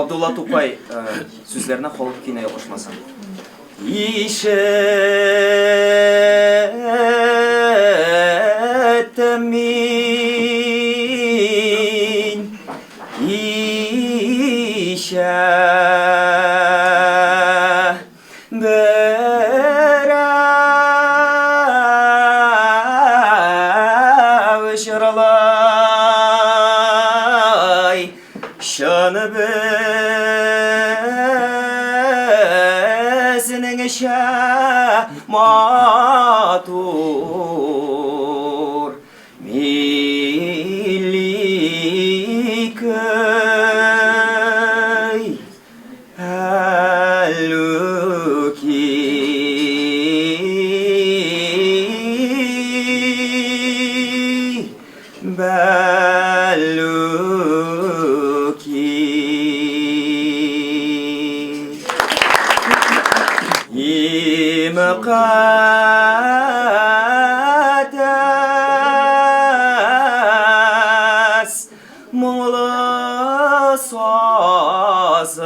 Abdullah Topay sözlerine halk yine yakışmasın. İşetemin berevşiralay şanı besinin şematur milli köy halluki belluki mukaddes muğla sazım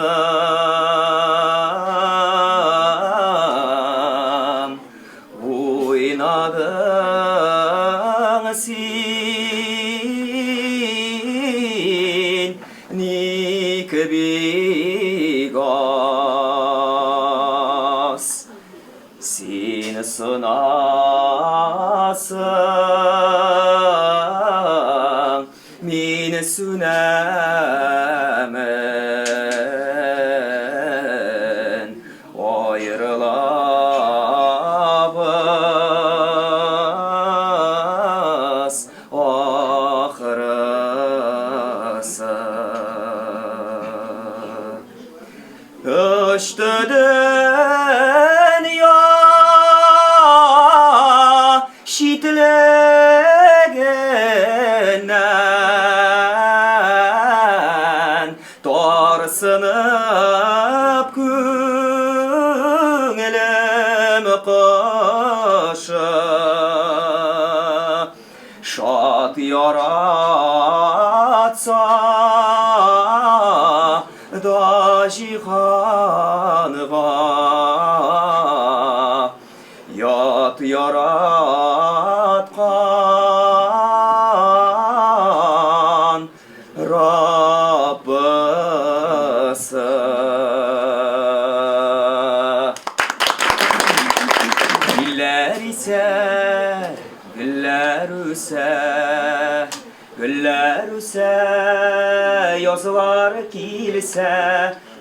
sınasın, meni sünemen, ayrılabız ahırısı. Uçtu dünya şitleğinden, torsınıp köngülüm kışı. Şat yaratsa da cihanıga, yat yaratkan Rabbisi. Güller ise, güller ise, güller ise, yazlar kilse,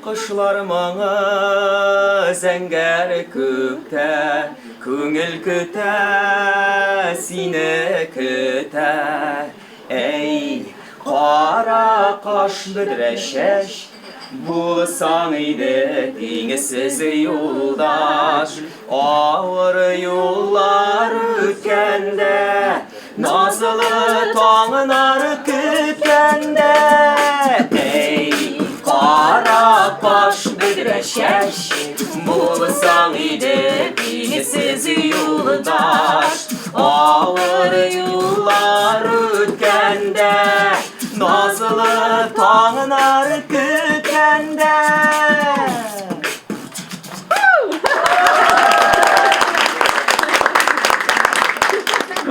kışlar mağı zəngər kökte, köngül köte, sine köte. Ey qara qaşlı dreşeş, bulsan idi dengsiz yoldaş. Ağır yollar ötkende, nazlı tağlar kütkende. Ey qara qaşlı dreşeş, bulsan idi dengsiz yoldaş. Ağır yollar ötkende, nazlı tağlar kütkende.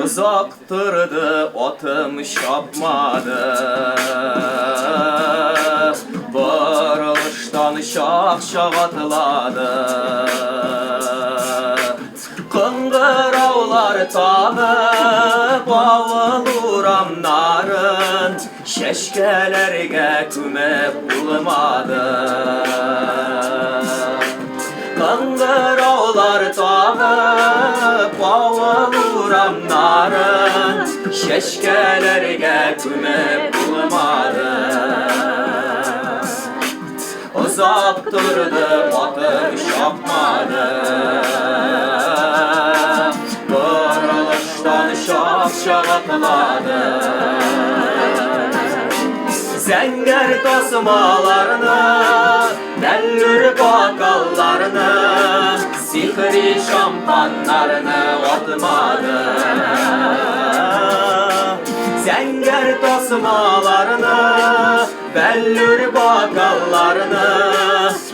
Uzaktırdı atım şapmadı, varılıştan şak atladı. Kıngıravlar tağıp avuluramların, şeşkelerge kümep bulmadı. Kıngıravlar tağıp avuluramların, şeşkelerge kümep bulmadı. Uzak durdu atım şapmadı, varılıştan şak atladı. Zəngər tasmalarını, dəllür bakallarını, sihri şampanlarını atmadı. Zəngər tasmalarını, dəllür bakallarını,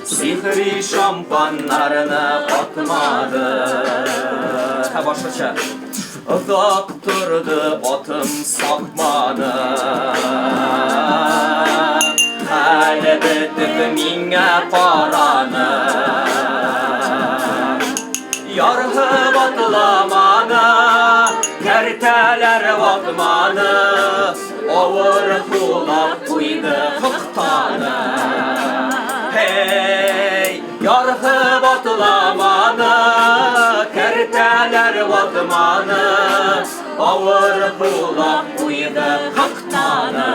sihri şampanlarını atmadı. Ha başlaça. Uzak durdu atım sapmadı, hələ bitib minə paranı. Yarhıb atlamanı, kərtələr vatmanı, ovur kulaq buydu hıqtanı. Hey, yarhıb atlamanı, kərtələr vatmanı, ovur kulaq buydu hıqtanı.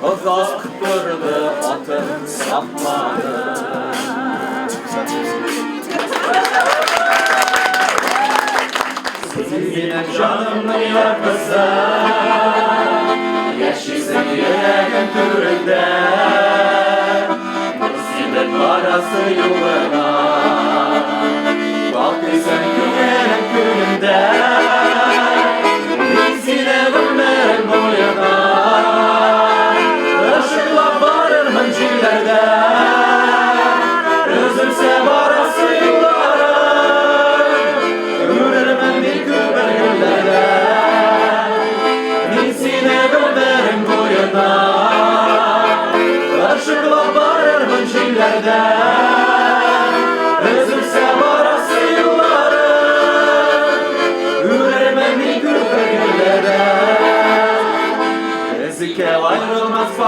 Uzak durdu atım sapmadı. Yine canımın yargısı, yaşısın yüreğin türünde, silip parası yoluna, baktıysan günerin gününde, bizine vurmerin boyuna, ışıkla varır hıncilerde, üzülse parası yollara, yürürmen bir kübel güllerde, bizine vurmerin boyuna, ışıkla varır hıncilerde, üzülse parası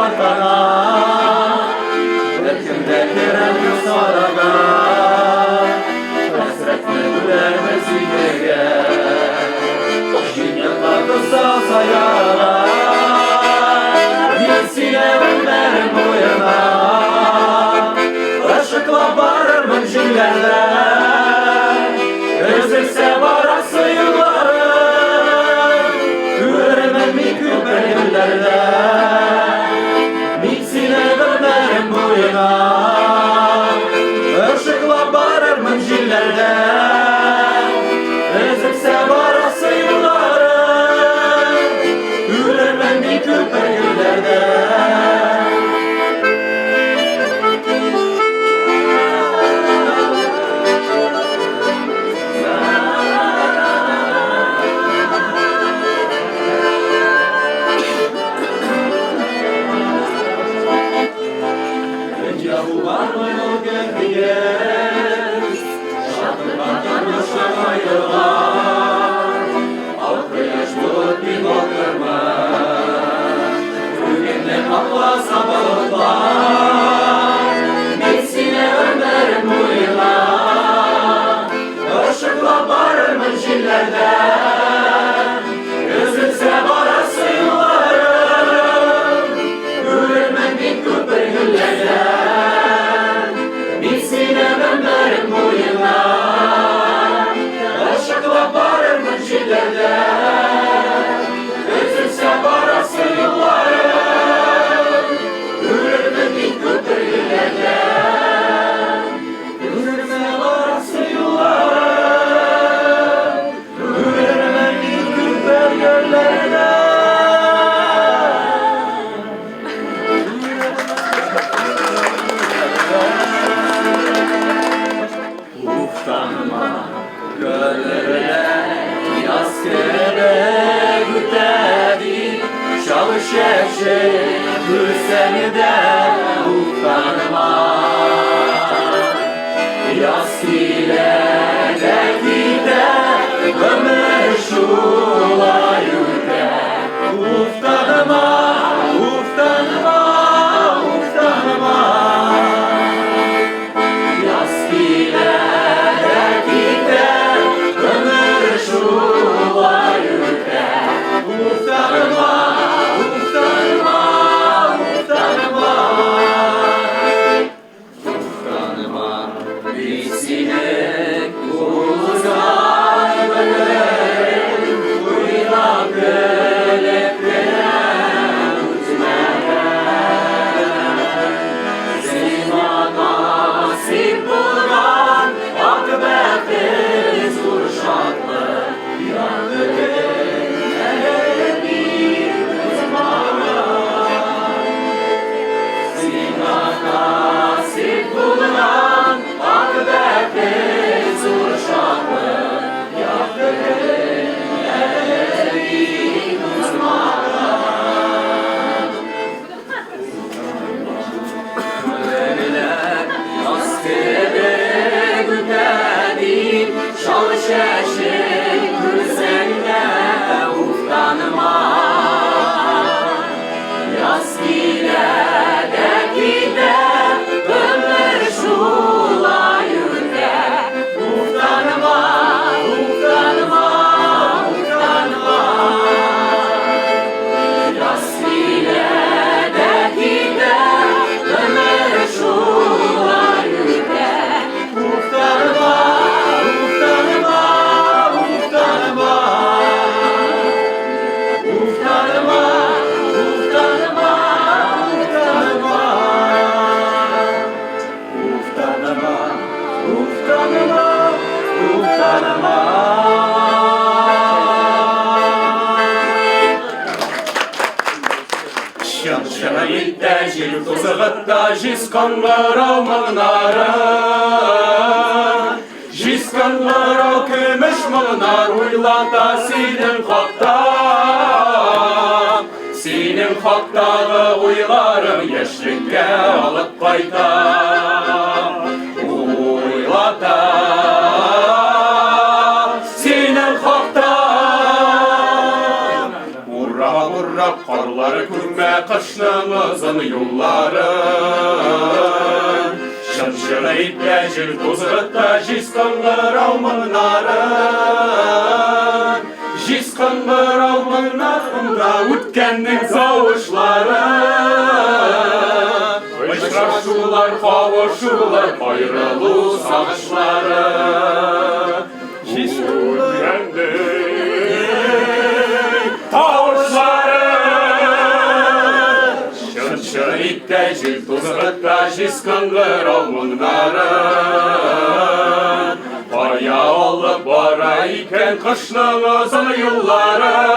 артана, Беркемде кереміз арага, Хәсрәтне бүләрміз үйдеге, Жиньякларды сазаяға, Мен силемін бәрін бойына, Ышықлап барырмын җилләрдә, Өзілсе барасы юллары, Күрермен мин күпер елләрдә, Мин силемін бәрін бойына, Ышықлап барырмын җилләрдә, Өзілсе барасы юллары, Күрермен мин күпер елләрдә. Жисканлар көмеш мыңнар уйлата синең хакта. Синең хактагы уйларың яшьлеккә алып кайта. Уйлата синең хакта. Урап карлары күрмә kışnımızın yolların Şımşırı iple jil tuzgıtta jiskındır almınların Jiskındır almınlarında ütkennin zavuşları Işraşular, kavuşular, ayrılı sağışları Şırşırıkta jil tuzgıtta jiskındır almınların Baya olup bara iken kışlığımızın yılların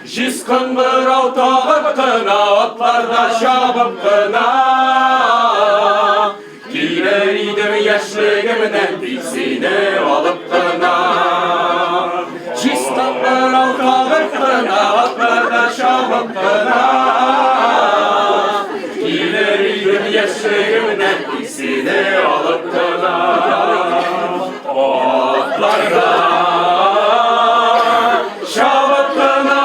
Jiskındır al tağıp kına atlarda şabıp kına Gideriydim yaşlığımdan diksini alıp kına Jiskındır al tağıp kına atlarda şabıp kına Gideriydim yaşlığımdan diksini alıp kına Atlarda şabıp kına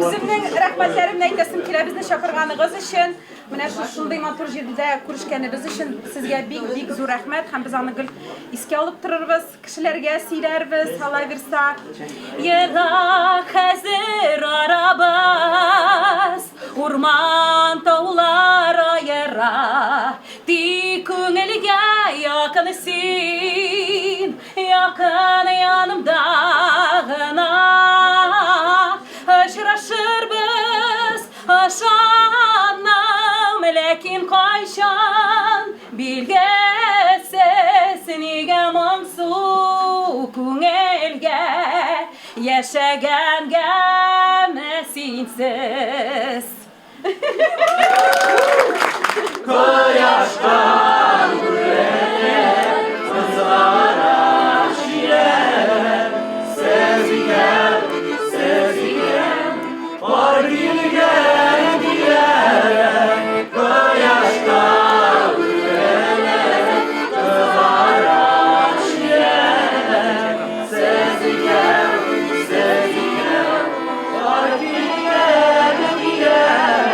Bizimning rahmatlarimni aytasim kelar bizni chaqirganingiz uchun, mana shunday motor yerda ko'rishganingiz uchun sizga bek zo'r rahmat. Ham biz uni esga olib turibmiz, kishilarga siylarmiz, halaversa. Yiroq hazir arabas, o'rmon tog'lar ayra, tik ko'ngilga yaqinsin, yaqin yanimdag'ina. Aşırışırız aşanam lekin qayşan bilgesiz nige mansu kungelge yaşaganga mesinsiz Koyaşkan buraya kızlara şiir sezigen Var bilgen diyerek koyaştan ürelek kızara şiyerek sezigen var bilgen diyerek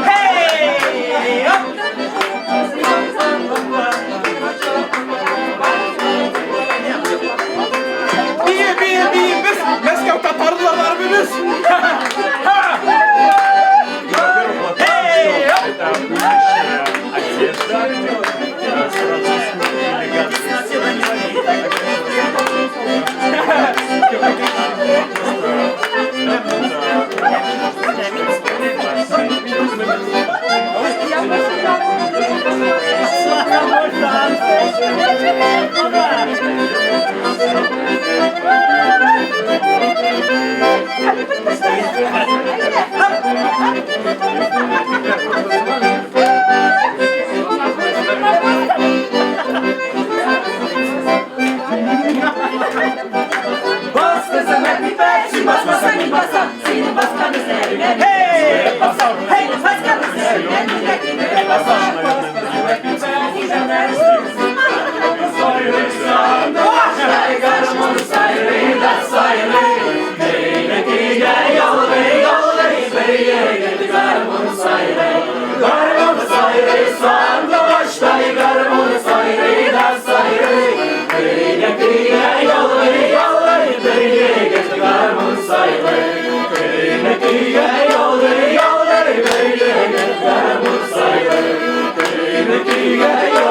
Hey! Ey